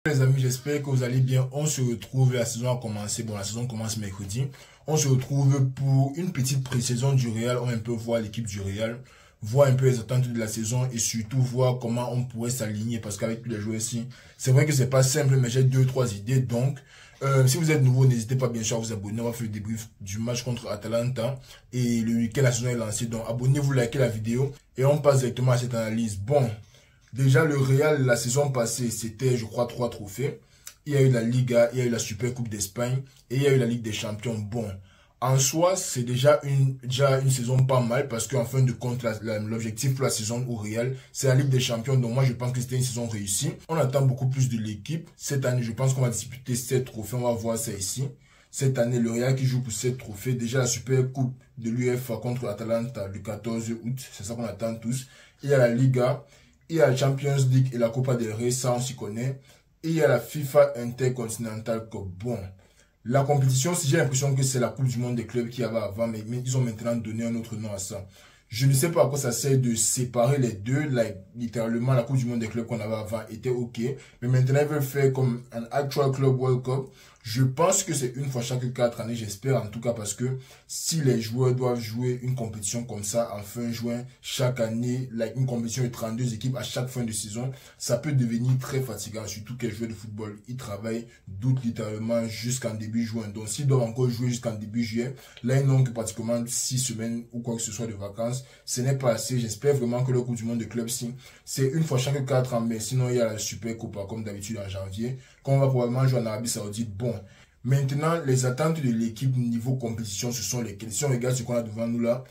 Les amis, j'espère que vous allez bien. On se retrouve, la saison a commencé. Bon, la saison commence mercredi. On se retrouve pour une petite pré-saison du Real. On va un peu voir l'équipe du Real, voir un peu les attentes de la saison et surtout voir comment on pourrait s'aligner parce qu'avec tous les joueurs ici, c'est vrai que c'est pas simple, mais j'ai 2-3 idées. Donc, si vous êtes nouveau, n'hésitez pas bien sûr à vous abonner. On va faire le débrief du match contre Atalanta et le week-end la saison est lancée. Donc, abonnez-vous, likez la vidéo et on passe directement à cette analyse. Bon. Déjà, le Real, la saison passée, c'était, je crois, 3 trophées. Il y a eu la Liga, il y a eu la Super Coupe d'Espagne et il y a eu la Ligue des Champions. Bon, en soi, c'est déjà une saison pas mal parce qu'en fin de compte, l'objectif pour la saison au Real, c'est la Ligue des Champions. Donc moi, je pense que c'était une saison réussie. On attend beaucoup plus de l'équipe. Cette année, je pense qu'on va disputer 7 trophées. On va voir ça ici. Cette année, le Real qui joue pour 7 trophées. Déjà, la Super Coupe de l'UEFA contre Atalanta le 14 août. C'est ça qu'on attend tous. Il y a la Liga. Il y a la Champions League et la Copa del Rey, ça on s'y connaît. Et il y a la FIFA Intercontinental Cup. Bon, la compétition, si j'ai l'impression que c'est la Coupe du Monde des clubs qu'il y avait avant, mais ils ont maintenant donné un autre nom à ça. Je ne sais pas à quoi ça sert de séparer les deux. Littéralement, la Coupe du Monde des clubs qu'on avait avant était ok. Mais maintenant, ils veulent faire comme un Actual Club World Cup. Je pense que c'est une fois chaque 4 années, j'espère en tout cas, parce que si les joueurs doivent jouer une compétition comme ça en fin juin, chaque année, une compétition de 32 équipes à chaque fin de saison, ça peut devenir très fatigant, surtout que les joueurs de football, ils travaillent d'août littéralement jusqu'en début juin. Donc s'ils doivent encore jouer jusqu'en début juillet, là ils n'ont que pratiquement 6 semaines ou quoi que ce soit de vacances. Ce n'est pas assez. J'espère vraiment que le Coupe du Monde de club, si c'est une fois chaque 4 ans, mais sinon il y a la Super Copa comme d'habitude en janvier, qu'on va probablement jouer en Arabie Saoudite. Bon, maintenant les attentes de l'équipe niveau compétition, ce sont lesquelles? Si on regarde ce qu'on a devant nous là,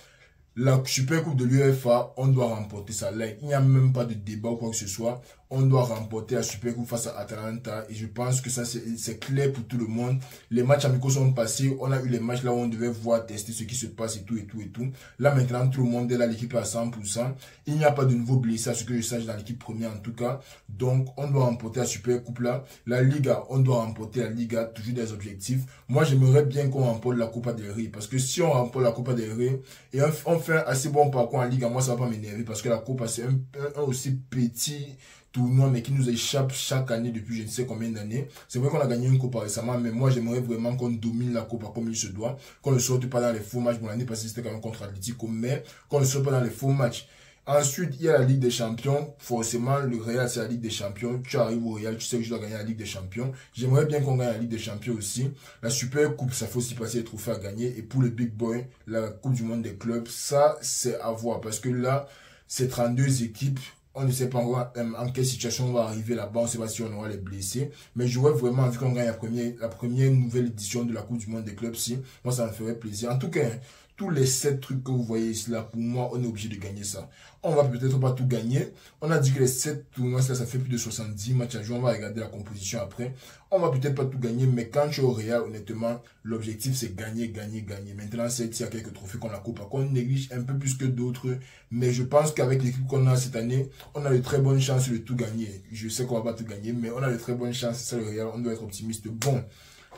la Super Coupe de l'UEFA, on doit remporter ça. Là, il n'y a même pas de débat ou quoi que ce soit. On doit remporter la Super Coupe face à Atalanta. Et je pense que ça, c'est clair pour tout le monde. Les matchs amicaux sont passés. On a eu les matchs là où on devait voir, tester ce qui se passe et tout, et tout, et tout. Là, maintenant, tout le monde est là. L'équipe est à 100%. Il n'y a pas de nouveaux blessés, à ce que je sache, dans l'équipe première en tout cas. Donc, on doit remporter la Super Coupe là. La Liga, on doit remporter la Liga. Toujours des objectifs. Moi, j'aimerais bien qu'on remporte la Copa del Rey. Parce que si on remporte la Copa del Rey et on fait un assez bon parcours en Liga, moi, ça va pas m'énerver. Parce que la Copa, c'est un aussi petit tournoi mais qui nous échappe chaque année depuis je ne sais combien d'années. C'est vrai qu'on a gagné une Copa récemment, mais moi j'aimerais vraiment qu'on domine la Copa comme il se doit, qu'on ne sorte pas dans les faux matchs. Bon, l'année passée c'était quand même contre Atlético, mais qu'on ne sorte pas dans les faux matchs. Ensuite, il y a la Ligue des Champions. Forcément, le Real, c'est la Ligue des Champions. Tu arrives au Real, tu sais que je dois gagner la Ligue des Champions. J'aimerais bien qu'on gagne la Ligue des Champions aussi. La Super Coupe, ça fait aussi passer les trophées à gagner. Et pour le Big Boy, la Coupe du Monde des clubs, ça, c'est à voir. Parce que là, c'est 32 équipes. On ne sait pas en quelle situation on va arriver là-bas. On ne sait pas si on aura les blessés. Mais j'aurais vraiment envie qu'on gagne la première nouvelle édition de la Coupe du Monde des clubs. Si, moi, ça me ferait plaisir. En tout cas, tous les 7 trucs que vous voyez ici, là, pour moi, on est obligé de gagner ça. On va peut-être pas tout gagner. On a dit que les 7 tournois, là, ça fait plus de 70 matchs à jouer. On va regarder la composition après. On va peut-être pas tout gagner, mais quand tu es au Real, honnêtement, l'objectif, c'est gagner, gagner, gagner. Maintenant, il y a quelques trophées qu'on a coupé, qu'on néglige un peu plus que d'autres. Mais je pense qu'avec l'équipe qu'on a cette année, on a de très bonnes chances de tout gagner. Je sais qu'on va pas tout gagner, mais on a de très bonnes chances. C'est ça le Real, on doit être optimiste. Bon,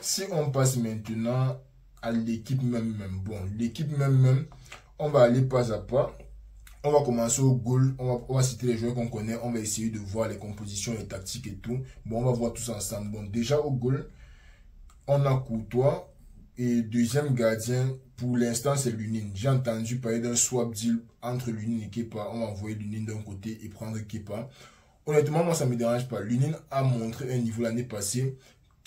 si on passe maintenant à l'équipe même. Bon, l'équipe même, on va aller pas à pas. On va commencer au goal. On va citer les joueurs qu'on connaît. On va essayer de voir les compositions, les tactiques et tout. Bon, on va voir tous ensemble. Bon, déjà au goal, on a Courtois. Et deuxième gardien, pour l'instant, c'est Lunin. J'ai entendu parler d'un swap deal entre Lunin et Kepa. On va envoyer Lunin d'un côté et prendre Kepa. Honnêtement, moi, ça ne me dérange pas. Lunin a montré un niveau l'année passée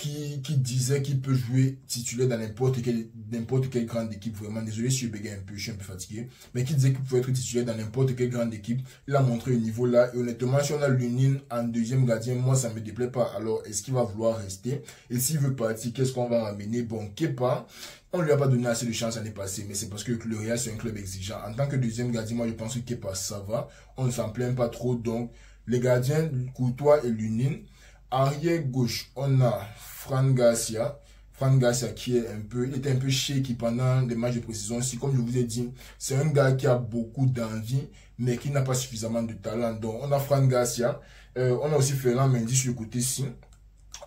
qui disait qu'il peut jouer titulaire dans n'importe quelle grande équipe. Vraiment, désolé si je bégaye un peu, je suis un peu fatigué. Mais qui disait qu'il pouvait être titulaire dans n'importe quelle grande équipe. Il a montré le niveau là. Et honnêtement, si on a Lunin en deuxième gardien, moi, ça ne me déplaît pas. Alors, est-ce qu'il va vouloir rester? Et s'il veut partir, qu'est-ce qu'on va ramener? Bon, Kepa, on ne lui a pas donné assez de chance l'année passée, mais c'est parce que le Real, c'est un club exigeant. En tant que deuxième gardien, moi, je pense que Kepa, ça va. On ne s'en plaint pas trop. Donc, les gardiens, Courtois et Lunin. Arrière gauche, on a Fran Garcia. Fran Garcia qui est il était un peu shaky pendant les matchs de précision. Si, comme je vous ai dit, c'est un gars qui a beaucoup d'envie, mais qui n'a pas suffisamment de talent. Donc, on a Fran Garcia. On a aussi Ferland Mendy sur le côté-ci.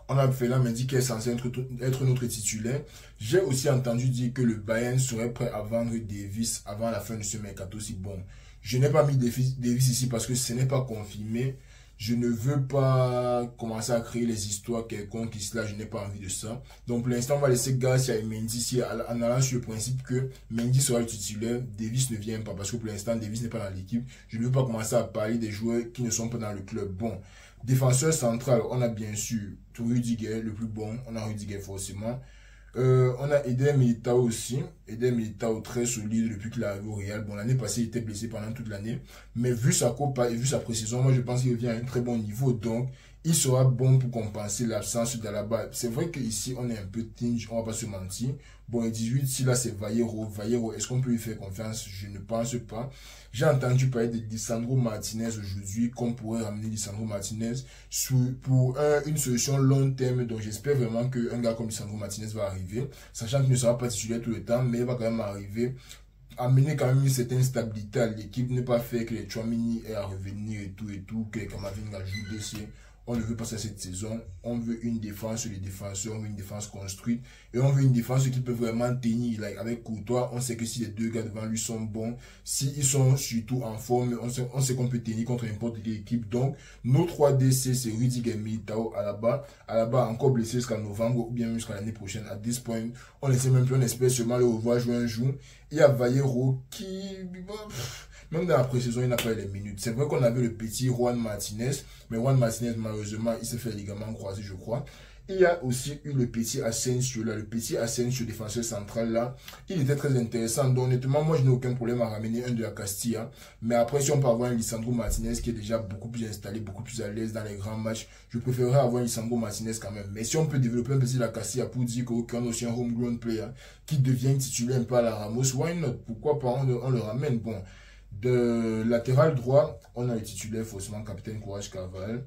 On a Ferland Mendy qui est censé être notre titulaire. J'ai aussi entendu dire que le Bayern serait prêt à vendre Davis avant la fin de ce mercato. Si bon, je n'ai pas mis Davis ici parce que ce n'est pas confirmé. Je ne veux pas commencer à créer les histoires quelconques ici là, je n'ai pas envie de ça. Donc pour l'instant, on va laisser Garcia et Mendy ici en allant sur le principe que Mendy sera le titulaire, Davis ne vient pas parce que pour l'instant, Davis n'est pas dans l'équipe. Je ne veux pas commencer à parler des joueurs qui ne sont pas dans le club. Bon, défenseur central, on a bien sûr Rudiger, le plus bon, on a Rudiger forcément. On a Eder Militao aussi. Eder Militao très solide depuis qu'il est arrivé au Real. Bon, l'année passée, il était blessé pendant toute l'année. Mais vu sa copa et vu sa précision, moi je pense qu'il revient à un très bon niveau. Donc, il sera bon pour compenser l'absence d'Alaba. C'est vrai qu'ici, on est un peu tinge, on va pas se mentir. Bon, et 18, si là c'est Vallejo. Vallejo, est-ce qu'on peut lui faire confiance? Je ne pense pas. J'ai entendu parler de Lisandro Martinez aujourd'hui, qu'on pourrait ramener Lisandro Martinez pour une solution long terme. Donc j'espère vraiment qu'un gars comme Lisandro Martinez va arriver, sachant qu'il ne sera pas titulaire tout le temps, mais il va quand même arriver, amener quand même une certaine stabilité à l'équipe, ne pas faire que les Tchouameni aient à revenir et tout, que les Kamavinga jouent d'essai. On ne veut pas ça cette saison. On veut une défense sur les défenseurs, on veut une défense construite. Et on veut une défense qui peut vraiment tenir. Like, avec Courtois, on sait que si les deux gars devant lui sont bons, s'ils sont surtout en forme, on sait qu'on peut tenir contre n'importe quelle équipe. Donc, nos 3 DC, c'est Rudiger, Militao, Alaba. Alaba encore blessé jusqu'à novembre ou bien jusqu'à l'année prochaine. À this point, on ne sait même plus, on espère seulement le revoir jouer un jour. Il y a Vallejo qui... Même dans la pré-saison, il n'a pas eu les minutes. C'est vrai qu'on avait le petit Juan Martinez, mais Juan Martinez, malheureusement, il s'est fait ligament croisé, je crois. Il y a aussi eu le petit Asensio là, le petit Asensio défenseur central là. Il était très intéressant. Donc honnêtement, moi je n'ai aucun problème à ramener un de la Castilla. Mais après, si on peut avoir un Lisandro Martinez qui est déjà beaucoup plus installé, beaucoup plus à l'aise dans les grands matchs, je préférerais avoir un Lisandro Martinez quand même. Mais si on peut développer un petit de la Castilla pour dire qu'on a aussi un homegrown player qui devient titulaire un peu à la Ramos, why not? Pourquoi pas on le ramène? Bon. De latéral droit, on a le titulaire forcément capitaine Courage Carval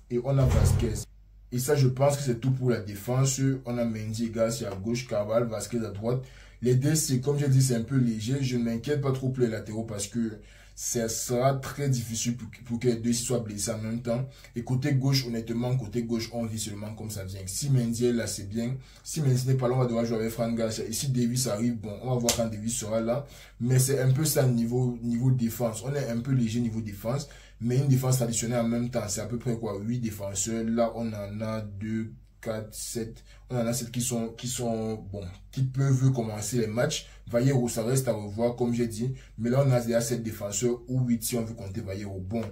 et on a Vasquez. Et ça, je pense que c'est tout pour la défense. On a Mendy et Garcia à gauche, Carval, Vasquez à droite. Les deux, c'est comme j'ai dit, c'est un peu léger. Je ne m'inquiète pas trop pour les latéraux parce que ça sera très difficile pour que les deux soient blessés en même temps. Et côté gauche, honnêtement, côté gauche, on vit seulement comme ça vient. Si Mendy est là, c'est bien. Si Mendy n'est pas là, on va devoir jouer avec Fran Garcia. Et si Davis arrive, bon, on va voir quand Davis sera là. Mais c'est un peu ça niveau défense. On est un peu léger niveau défense. Mais une défense traditionnelle en même temps, c'est à peu près quoi? 8 défenseurs. Là, on en a 2, 4, 7. On en a 7 qui peuvent commencer les matchs. Vallejo, ça reste à revoir, comme j'ai dit. Mais là, on a déjà 7 défenseurs ou 8 si on veut compter Vallejo. Bon,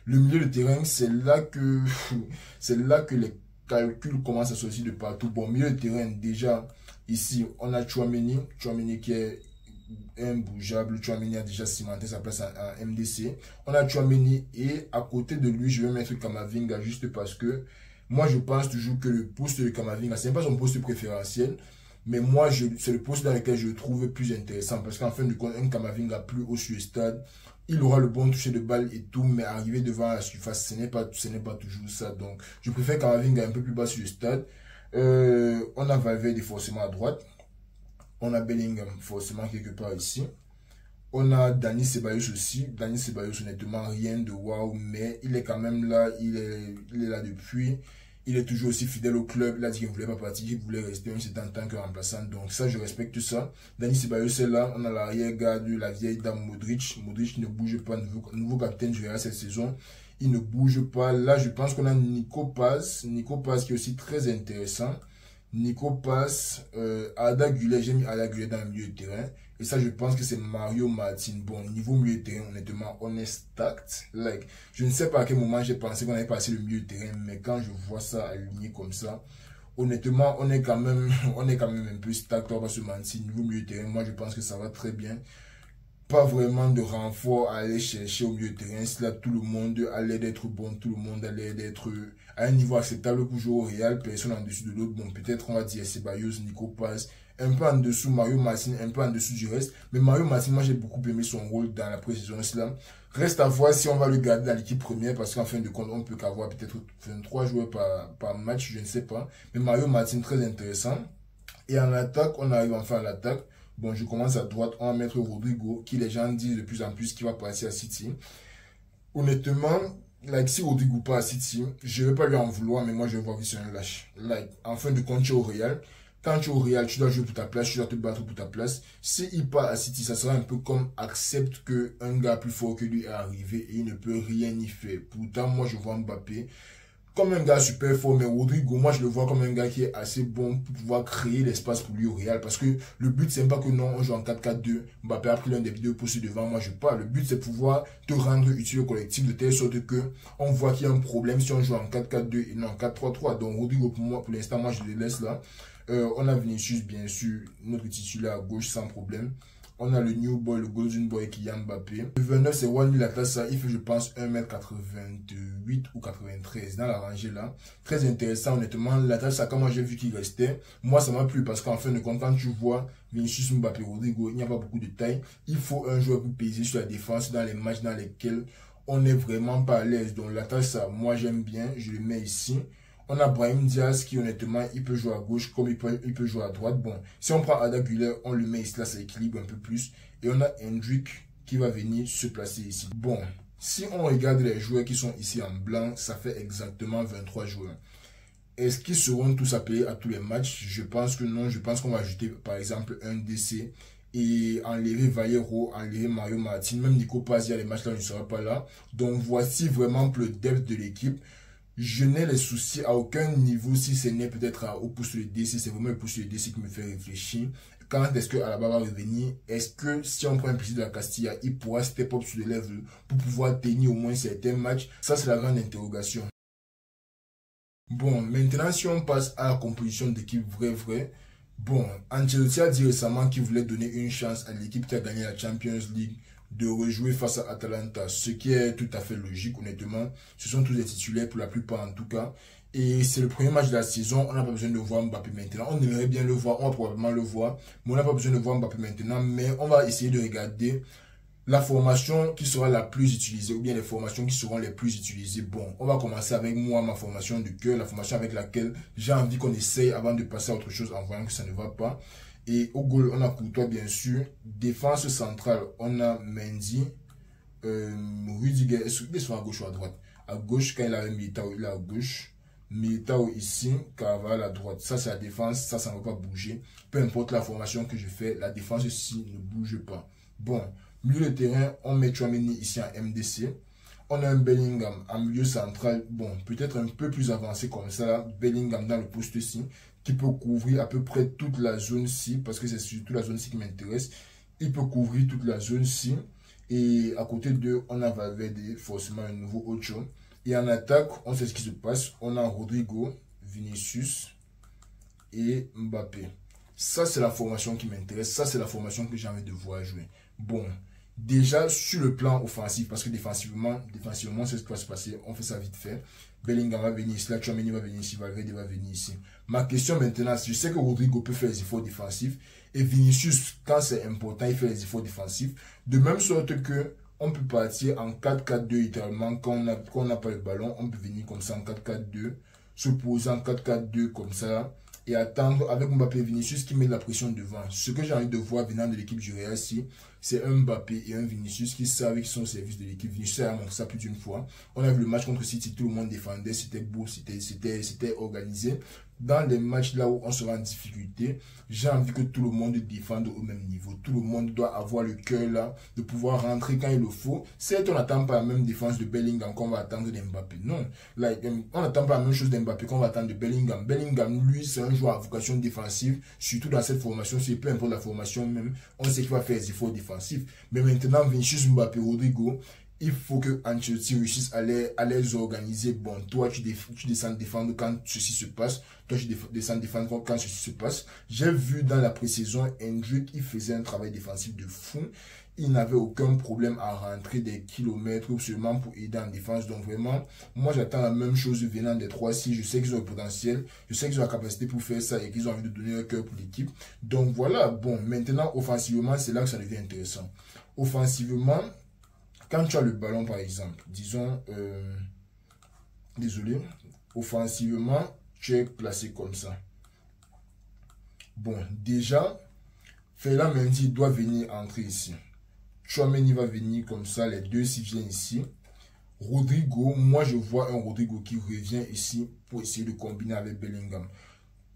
le milieu de terrain, c'est là que les calculs commencent à sortir de partout. Bon, milieu de terrain, déjà, ici, on a Tchouameni qui est imbougeable. Tchouameni a déjà cimenté sa place en MDC. On a Tchouameni et à côté de lui, je vais mettre Kamavinga juste parce que moi, je pense toujours que le poste de Kamavinga, ce n'est pas son poste préférentiel, mais moi, c'est le poste dans lequel je le trouve plus intéressant. Parce qu'en fin de compte, un Kamavinga plus haut sur le stade, il aura le bon toucher de balle et tout, mais arriver devant la surface, ce n'est pas toujours ça. Donc, je préfère Kamavinga un peu plus bas sur le stade. On a Valverde forcément à droite. On a Bellingham forcément quelque part ici. On a Dani Ceballos aussi. Dani Ceballos, honnêtement, rien de waouh, mais il est quand même là. Il est là depuis. Il est toujours aussi fidèle au club. Il a dit qu'il ne voulait pas partir, qu'il voulait rester en tant que remplaçant. Donc ça, je respecte ça. Dani Ceballos est là. On a l'arrière-garde, la vieille dame Modric. Modric ne bouge pas. Nouveau capitaine du Real cette saison. Il ne bouge pas. Là, je pense qu'on a Nico Paz. Nico Paz qui est aussi très intéressant. Nico Paz, Ada Güler, j'ai mis Ada Güler dans le milieu de terrain. Et ça, je pense que c'est Mario Martin. Bon, niveau milieu de terrain, honnêtement, on est stacked. Like, je ne sais pas à quel moment j'ai pensé qu'on allait passer le milieu de terrain, mais quand je vois ça aligné comme ça, honnêtement, on est quand même un peu stacked, on va se mentir. Niveau milieu de terrain, moi, je pense que ça va très bien. Pas vraiment de renfort à aller chercher au milieu de terrain. C'est là, tout le monde a l'air d'être bon, tout le monde a l'air d'être à un niveau acceptable pour jouer au Real, personne en dessous de l'autre. Bon, peut-être on va dire Ceballos, Nico Paz, un peu en dessous Mario Martin, un peu en dessous du reste. Mais Mario Martin, moi j'ai beaucoup aimé son rôle dans la pré-saison. Reste à voir si on va le garder dans l'équipe première, parce qu'en fin de compte, on peut qu'avoir peut-être 23 joueurs par match, je ne sais pas. Mais Mario Martin, très intéressant. Et en attaque, on arrive enfin à l'attaque. Bon, je commence à droite, on va mettre Rodrigo, qui les gens disent de plus en plus qu'il va passer à City. Honnêtement, like, si Rodrigo pas à City, je ne vais pas lui en vouloir, mais moi je vais voir que c'est un lâche. Like, en fin de compte, au Real, Quand tu es au Real, tu dois jouer pour ta place, tu dois te battre pour ta place. S'il part à City, ça sera un peu comme accepte qu'un gars plus fort que lui est arrivé et il ne peut rien y faire. Pourtant, moi, je vois Mbappé comme un gars super fort, mais Rodrigo, moi je le vois comme un gars qui est assez bon pour pouvoir créer l'espace pour lui au Real. Parce que le but, c'est pas que non, on joue en 4-4-2, Mbappé a pris l'un des deux postes devant, moi je parle. Le but, c'est pouvoir te rendre utile au collectif de telle sorte que on voit qu'il y a un problème si on joue en 4-4-2 et non en 4-3-3. Donc Rodrigo, pour moi, pour l'instant, moi je le laisse là. On a Vinicius, bien sûr, notre titulaire à gauche sans problème. On a le new boy, le golden boy qui est Mbappé. Le 29, c'est Wani Latassa. Il fait, je pense, 1m88 ou 93 dans la rangée là. Très intéressant, honnêtement. Latassa, quand moi j'ai vu qu'il restait, moi ça m'a plu parce qu'en fin de compte, quand tu vois Vinicius, Mbappé, Rodrigo, il n'y a pas beaucoup de taille. Il faut un joueur pour peser sur la défense dans les matchs dans lesquels on n'est vraiment pas à l'aise. Donc Latassa, moi j'aime bien, je le mets ici. On a Brahim Diaz qui honnêtement il peut jouer à gauche comme il peut jouer à droite. Bon, si on prend Ada Güler, on le met ici, là ça équilibre un peu plus. Et on a Hendrick qui va venir se placer ici. Bon, si on regarde les joueurs qui sont ici en blanc, ça fait exactement 23 joueurs. Est-ce qu'ils seront tous appelés à tous les matchs? Je pense que non. Je pense qu'on va ajouter par exemple un DC et enlever Vallejo, enlever Mario Martin. Même Nico Paz, il y a les matchs là, il ne sera pas là. Donc voici vraiment le depth de l'équipe. Je n'ai les soucis à aucun niveau si ce n'est peut-être au poste de DC, c'est vraiment le poste de DC qui me fait réfléchir. Quand est-ce que Alaba va revenir? Est-ce que si on prend un petit de la Castilla, il pourra step up sur le level pour pouvoir tenir au moins certains matchs? Ça, c'est la grande interrogation. Bon, maintenant, si on passe à la composition d'équipe vrai. Bon, Ancelotti a dit récemment qu'il voulait donner une chance à l'équipe qui a gagné la Champions League de rejouer face à Atalanta, ce qui est tout à fait logique, honnêtement. Ce sont tous des titulaires pour la plupart en tout cas. Et c'est le premier match de la saison, on n'a pas besoin de voir Mbappé maintenant. On aimerait bien le voir, on va probablement le voir, mais on n'a pas besoin de voir Mbappé maintenant. Mais on va essayer de regarder la formation qui sera la plus utilisée ou bien les formations qui seront les plus utilisées. Bon, on va commencer avec moi, ma formation de cœur, la formation avec laquelle j'ai envie qu'on essaye avant de passer à autre chose en voyant que ça ne va pas. Et au goal, on a Courtois, bien sûr. Défense centrale, on a Mendy, Rudiger. Est-ce qu'ils sont à gauche ou à droite? À gauche, quand il avait Militao, il est à gauche. Militao ici, Carvalho à droite. Ça, c'est la défense. Ça ne va pas bouger. Peu importe la formation que je fais, la défense ici ne bouge pas. Bon, milieu de terrain, on met Tchouaméni ici en MDC. On a un Bellingham en milieu central. Bon, peut-être un peu plus avancé comme ça. Là. Bellingham dans le poste-ci, qui peut couvrir à peu près toute la zone-ci, parce que c'est surtout la zone-ci qui m'intéresse. Il peut couvrir toute la zone-ci. Et à côté d'eux, on a Valverde, forcément un nouveau Ocho. Et en attaque, on sait ce qui se passe. On a Rodrigo, Vinicius et Mbappé. Ça, c'est la formation qui m'intéresse. Ça, c'est la formation que j'ai envie de voir jouer. Bon, déjà sur le plan offensif, parce que défensivement, c'est ce qui va se passer. On fait ça vite fait. Bellingham va venir ici, là, Tchouaméni va venir ici, Valverde va venir ici. Ma question maintenant, je sais que Rodrigo peut faire les efforts défensifs et Vinicius, quand c'est important, il fait les efforts défensifs. De même sorte que on peut partir en 4-4-2 littéralement quand on n'a pas le ballon, on peut venir comme ça en 4-4-2, se poser en 4-4-2 comme ça et attendre avec Mbappé et Vinicius qui met de la pression devant. Ce que j'ai envie de voir venant de l'équipe du Real, c'est un Mbappé et un Vinicius qui savent qu'ils sont au service de l'équipe. Vinicius a montré ça plus d'une fois. On a vu le match contre City, tout le monde défendait, c'était beau, c'était organisé. Dans les matchs là où on sera en difficulté, j'ai envie que tout le monde défende au même niveau. Tout le monde doit avoir le cœur là, de pouvoir rentrer quand il le faut. Certes, on n'attend pas la même défense de Bellingham qu'on va attendre d'Mbappé. Non, on n'attend pas la même chose d'Mbappé qu'on va attendre de Bellingham. Bellingham, lui, c'est un joueur à vocation défensive, surtout dans cette formation. C'est peu importe la formation même, on sait qu'il va faire des efforts défensifs. Mais maintenant, Vinicius, Mbappé, Rodrigo, il faut que Ancelotti réussisse à les organiser. Bon, toi, tu descends défendre quand ceci se passe. Toi, tu descends défendre quand ceci se passe. J'ai vu dans la pré-saison, Hendrick, il faisait un travail défensif de fou. Il n'avait aucun problème à rentrer des kilomètres seulement pour aider en défense. Donc vraiment, moi, j'attends la même chose venant des 3-6. Je sais qu'ils ont le potentiel. Je sais qu'ils ont la capacité pour faire ça et qu'ils ont envie de donner un cœur pour l'équipe. Donc voilà, bon, maintenant, offensivement, c'est là que ça devient intéressant. Offensivement, quand tu as le ballon, par exemple, disons, désolé, offensivement, tu es placé comme ça. Bon, déjà, Ferland Mendy doit venir entrer ici. Tchouaméni va venir comme ça, les deux s'y viennent ici. Rodrigo, moi je vois un Rodrigo qui revient ici pour essayer de combiner avec Bellingham.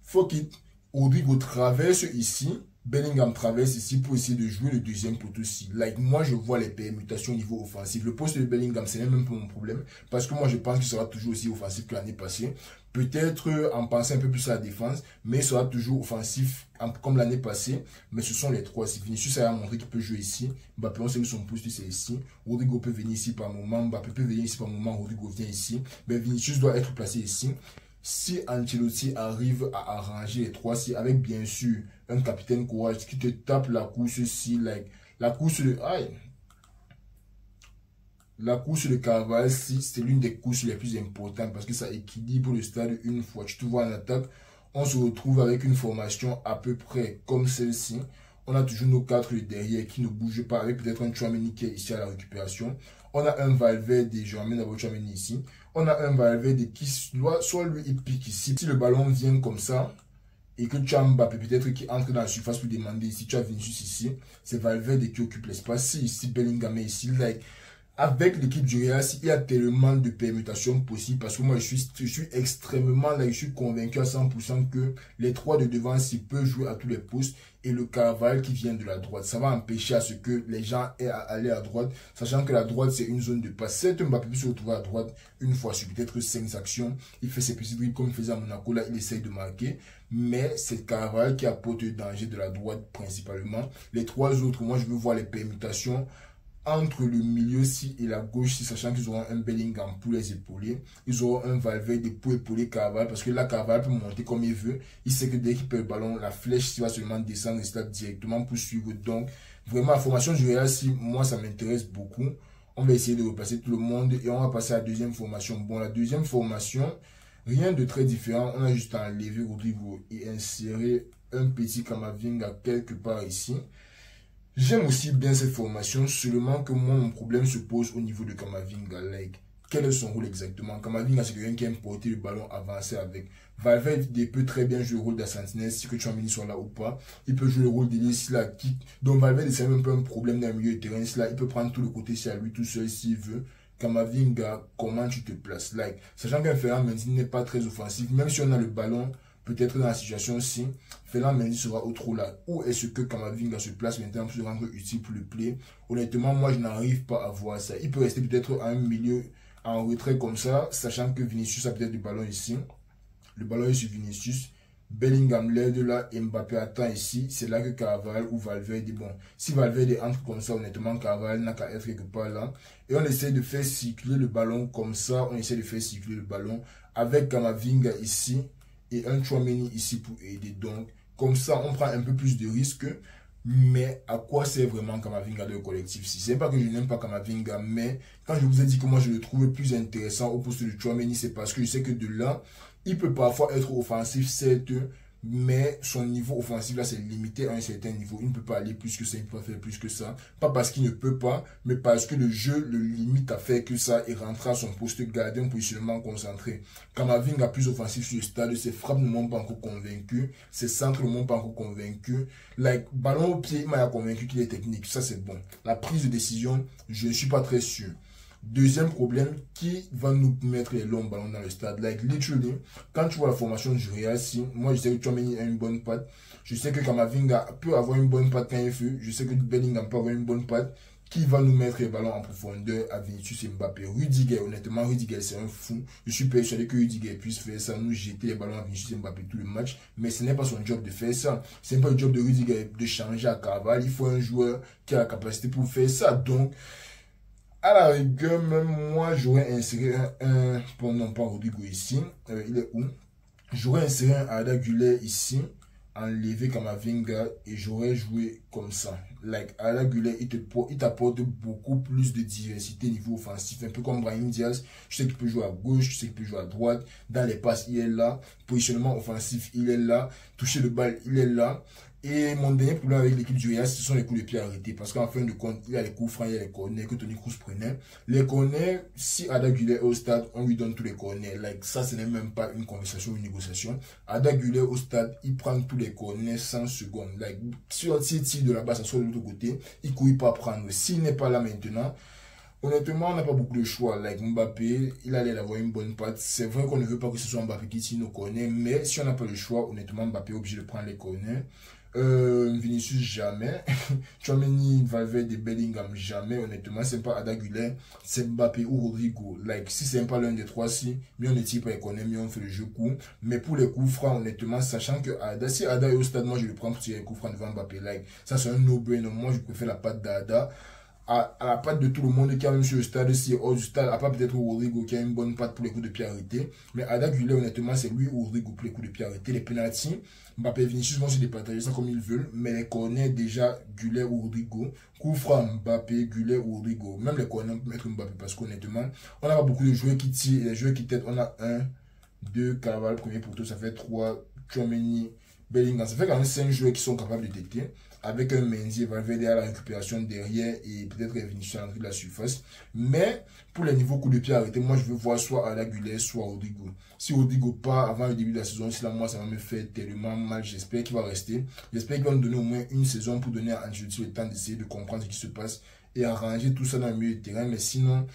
Faut qu'il Rodrigo traverse ici. Bellingham traverse ici pour essayer de jouer le deuxième poteau aussi. Like, moi, je vois les permutations au niveau offensif. Le poste de Bellingham, c'est même pas mon problème. Parce que moi, je pense qu'il sera toujours aussi offensif que l'année passée. Peut-être en pensant un peu plus à la défense, mais il sera toujours offensif comme l'année passée. Mais ce sont les trois. Si Vinicius a montré qu'il peut jouer ici, Mbappé, on sait que son poste, c'est ici. Rodrigo peut venir ici par moment. Mbappé peut venir ici par moment. Rodrigo vient ici. Mais Vinicius doit être placé ici. Si Ancelotti arrive à arranger les trois, si avec bien sûr un capitaine courage qui te tape la course-ci, like, la course de la course de Carvalho, c'est l'une des courses les plus importantes parce que ça équilibre le stade une fois. Tu te vois en attaque, on se retrouve avec une formation à peu près comme celle-ci. On a toujours nos quatre derrière qui ne bougent pas, avec peut-être un Tchouaméni qui est ici à la récupération. On a un Valverde, je ramène d'abord Tchouaméni ici. On a un Valverde qui, soit lui, il pique ici. Si le ballon vient comme ça, et que tu as Mbappé peut-être qui entre dans la surface pour demander si tu as Vinicius ici, c'est Valverde qui occupe l'espace. Si ici, Bellingham est ici, like, avec l'équipe du Real, il y a tellement de permutations possibles parce que moi je suis extrêmement là, je suis convaincu à 100% que les trois de devant s'ils peuvent jouer à tous les postes et le Carvalho qui vient de la droite. Ça va empêcher à ce que les gens aient à aller à droite, sachant que la droite c'est une zone de passe. Certes, Mbappé peut se retrouver à droite une fois sur peut-être 5 actions. Il fait ses petits dribbles comme il faisait à Monaco, là il essaye de marquer. Mais c'est Carvalho qui apporte le danger de la droite principalement. Les trois autres, moi je veux voir les permutations entre le milieu-ci et la gauche-ci, sachant qu'ils auront un Bellingham pour les épauler. Ils auront un Valverde pour épauler Carvalho, parce que là, Carvalho peut monter comme il veut. Il sait que dès qu'il perd le ballon, la flèche va seulement descendre et c'est directement pour suivre. Donc, vraiment, la formation du Real, si moi, ça m'intéresse beaucoup. On va essayer de replacer tout le monde et on va passer à la deuxième formation. Bon, la deuxième formation, rien de très différent. On a juste enlevé Rodrigo et inséré un petit Camavinga quelque part ici. J'aime aussi bien cette formation, seulement que moi, mon problème se pose au niveau de Camavinga. Like, quel est son rôle exactement? Camavinga, c'est quelqu'un qui aime porter le ballon, avancer avec. Valverde peut très bien jouer le rôle de sentinelle, si que Tchouaméni soit là ou pas. Il peut jouer le rôle d'ailier si la kick. Donc Valverde, c'est même pas un problème dans le milieu de terrain. Si là, il peut prendre tout le côté si à lui tout seul s'il veut. Camavinga, comment tu te places? Like, sachant qu'un Ferland Mendy n'est pas très offensif, même si on a le ballon, peut-être dans la situation-ci, Ferland Mendy sera au trou là. Où est-ce que Camavinga se place maintenant pour se rendre utile pour le play? Honnêtement, moi, je n'arrive pas à voir ça. Il peut rester peut-être à un milieu en retrait comme ça, sachant que Vinicius a peut-être du ballon ici. Le ballon est sur Vinicius. Bellingham l'aide là, Mbappé attend ici. C'est là que Carvalho ou Valverde, bon, si Valverde entre comme ça, honnêtement, Carvalho n'a qu'à être quelque part là. Et on essaie de faire circuler le ballon comme ça. On essaie de faire circuler le ballon avec Camavinga ici et un Tchouaméni ici pour aider. Donc, comme ça, on prend un peu plus de risques. Mais à quoi sert vraiment Camavinga dans le collectif? Si c'est pas que je n'aime pas Camavinga, mais quand je vous ai dit que moi je le trouve plus intéressant au poste de Tchouaméni, c'est parce que je sais que de là, il peut parfois être offensif, certes, mais son niveau offensif là c'est limité à un certain niveau. Il ne peut pas aller plus que ça, il ne peut pas faire plus que ça. Pas parce qu'il ne peut pas, mais parce que le jeu le limite à faire que ça et rentrer à son poste gardien, un positionnement concentré. Camavinga plus offensif sur le stade, ses frappes ne m'ont pas encore convaincu, ses centres ne m'ont pas encore convaincu. Like, ballon au pied, il m'a convaincu qu'il est technique, ça c'est bon. La prise de décision, je ne suis pas très sûr. Deuxième problème, qui va nous mettre les longs ballons dans le stade? Like, literally, quand tu vois la formation du Real, si, moi je sais que Tchouaméni a une bonne patte, je sais que Camavinga peut avoir une bonne patte quand il veut, je sais que Bellingham peut avoir une bonne patte, qui va nous mettre les ballons en profondeur à Vinicius et Mbappé? Rudiger, honnêtement, Rudiger c'est un fou. Je suis persuadé que Rudiger puisse faire ça, nous jeter les ballons à Vinicius et Mbappé tout le match, mais ce n'est pas son job de faire ça. Ce n'est pas le job de Rudiger de changer à Carvalho, il faut un joueur qui a la capacité pour faire ça. Donc, à la rigueur, même moi, j'aurais inséré non pas Rodrigo ici. Il est où? J'aurais inséré un Arda Güler ici, enlevé Camavinga et j'aurais joué comme ça. Like, Arda Güler, il t'apporte beaucoup plus de diversité niveau offensif. Un peu comme Brahim Diaz. Je sais qu'il peut jouer à gauche, je sais qu'il peut jouer à droite. Dans les passes, il est là. Positionnement offensif, il est là. Toucher le bal, il est là. Et mon dernier problème avec l'équipe du Real, ce sont les coups de pied arrêtés. Parce qu'en fin de compte, il y a les coups francs, il y a les corners que Toni Kroos prenait. Les corners, si Arda Güler est au stade, on lui donne tous les corners. Like, ça, ce n'est même pas une conversation ou une négociation. Arda Güler au stade, il prend tous les corners 100 secondes. Like, si il tire de là-bas, ça soit de l'autre côté, il ne couille pas prendre. S'il n'est pas là maintenant, Honnêtement, on n'a pas beaucoup de choix. Like Mbappé, il allait avoir une bonne patte. C'est vrai qu'on ne veut pas que ce soit Mbappé qui nous connaît, mais si on n'a pas le choix, honnêtement, Mbappé est obligé de prendre les corners. Vinicius, jamais. Tchouaméni, Valverde et Bellingham, jamais. Honnêtement, c'est pas Ada Güler, c'est Mbappé ou Rodrigo. Like, si c'est pas l'un des trois, si, mieux on ne tire pas les corners, mieux on fait le jeu court. Mais pour les coups francs, honnêtement, sachant que Ada, si Ada est au stade, moi je le prends pour tirer les coups francs devant Mbappé. Like, ça c'est un no-brainer. Moi je préfère la patte d'Ada à la patte de tout le monde qui a même sur le stade, si hors du stade, à part peut-être Rodrigo qui a une bonne patte pour les coups de pied arrêtés. Mais Ada Güler, honnêtement, c'est lui ou Rodrigo pour les coups de pied arrêtés. Les penalties, Mbappé et Vinicius vont se départager ça comme ils veulent, mais les corners déjà Güler ou Rodrigo. Coup franc Mbappé, Güler ou Rodrigo. Même les corners, on peut mettre Mbappé parce qu'honnêtement, on n'a pas beaucoup de joueurs qui tirent et les joueurs qui têtent. On a 1, 2, Carvalho, premier poteau, ça fait 3, Tchouaméni, Bellingham. Ça fait quand même 5 joueurs qui sont capables de têter. Avec un Mendy, Valverde à la récupération derrière et peut-être Vinicius à l'entrée de la surface. Mais pour les niveaux coup de pied arrêtés, moi je veux voir soit Arda Güler, soit Rodrigo. Si Rodrigo part avant le début de la saison, si là moi ça va me faire tellement mal, j'espère qu'il va rester. J'espère qu'il va nous donner au moins une saison pour donner à Ancelotti le temps d'essayer de comprendre ce qui se passe et arranger tout ça dans le milieu de terrain. Mais sinon,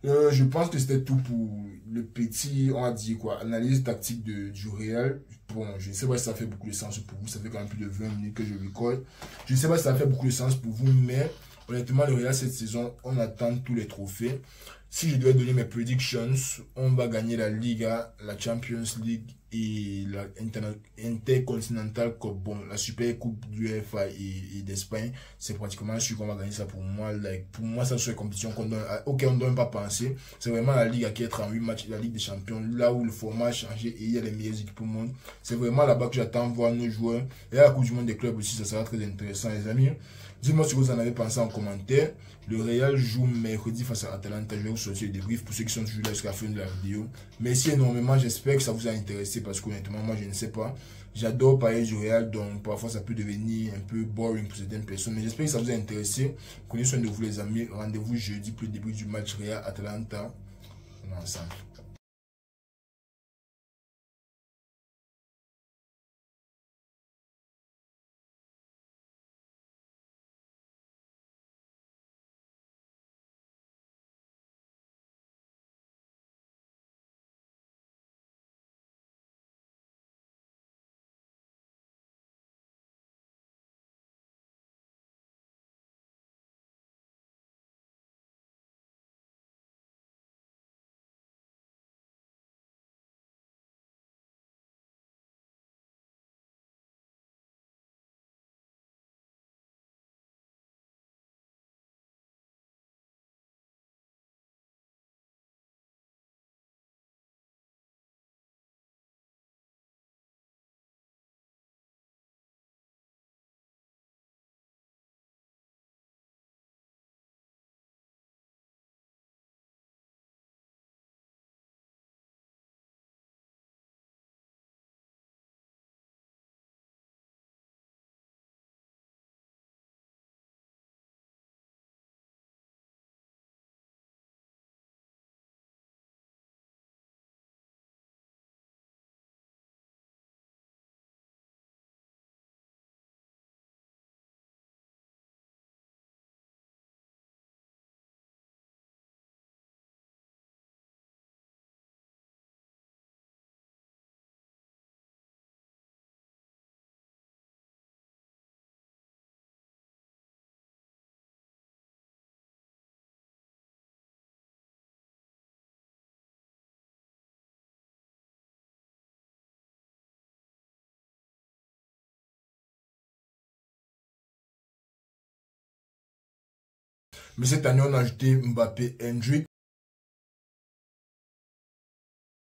je pense que c'était tout pour le petit, on va dire quoi, analyse tactique du Real. Bon, je ne sais pas si ça fait beaucoup de sens pour vous, ça fait quand même plus de 20 minutes que je record. Je ne sais pas si ça fait beaucoup de sens pour vous, mais honnêtement, le Real cette saison, on attend tous les trophées. Si je dois donner mes predictions, on va gagner la Liga, la Champions League et la Intercontinental Cup. Bon, la Super Coupe du UEFA et d'Espagne, c'est pratiquement sûr qu'on va gagner ça pour moi. Like, pour moi, ça serait une compétition auquel on ne doit même pas penser. C'est vraiment la Ligue qui est 38 matchs, la Ligue des Champions, là où le format a changé et il y a les meilleures équipes au monde. C'est vraiment là-bas que j'attends voir nos joueurs. Et à la Coupe du Monde des clubs aussi, ça sera très intéressant, les amis. Dites-moi ce que vous en avez pensé en commentaire. Le Real joue mercredi face à Atalanta. Je vais vous sortir le débrief pour ceux qui sont toujours là jusqu'à la fin de la vidéo. Merci énormément. J'espère que ça vous a intéressé parce qu'honnêtement, moi, je ne sais pas. J'adore parler du Real, donc parfois ça peut devenir un peu boring pour certaines personnes. Mais j'espère que ça vous a intéressé. Prenez soin de vous, les amis. Rendez-vous jeudi pour le début du match Real-Atalanta. On est ensemble. Mais cette année, on a ajouté Mbappé, Hendrick.